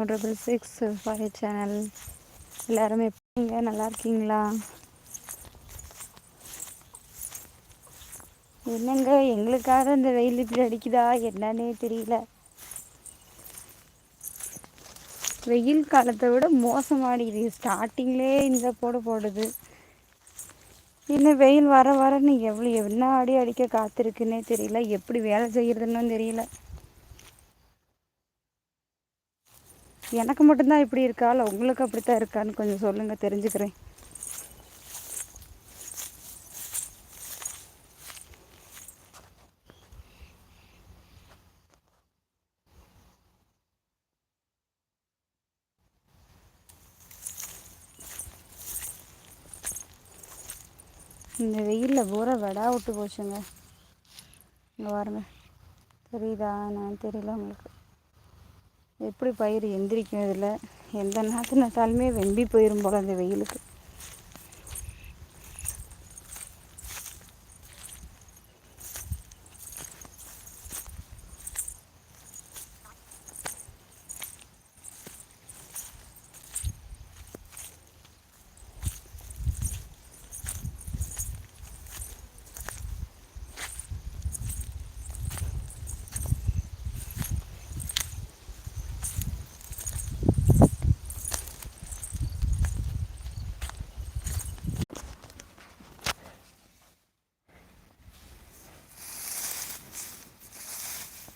6 channel. எல்லாரும் எப்படிங்க, நல்லா இருக்கீங்களா? என்னங்க எங்களுக்காக இந்த வெயில் இப்படி அடிக்குதா என்னன்னே தெரியல. வெயில் காலத்தை விட மோசமாடிக்குது. ஸ்டார்டிங்லேயே இந்த போடுது. இன்னும் வெயில் வர வரன்னு என்ன அடிக்க காத்திருக்குன்னே தெரியல. எப்படி வேலை செய்கிறதுன்னு தெரியல. எனக்கு மட்டும்தான் இப்படி இருக்கா, இல்லை உங்களுக்கு அப்படித்தான் இருக்கான்னு கொஞ்சம் சொல்லுங்கள், தெரிஞ்சுக்கிறேன். இந்த வெயிலில் பூரா வெடா விட்டு போச்சுங்க. இங்கே பாருங்க, தெரியுதா? நான் தெரியல உங்களுக்கு. எப்படி பயிர் எந்திரிக்கும்? இதில் எந்த நாற்று நட்டாலுமே வெம்பி போயிடும் போல் இந்த வெயிலுக்கு.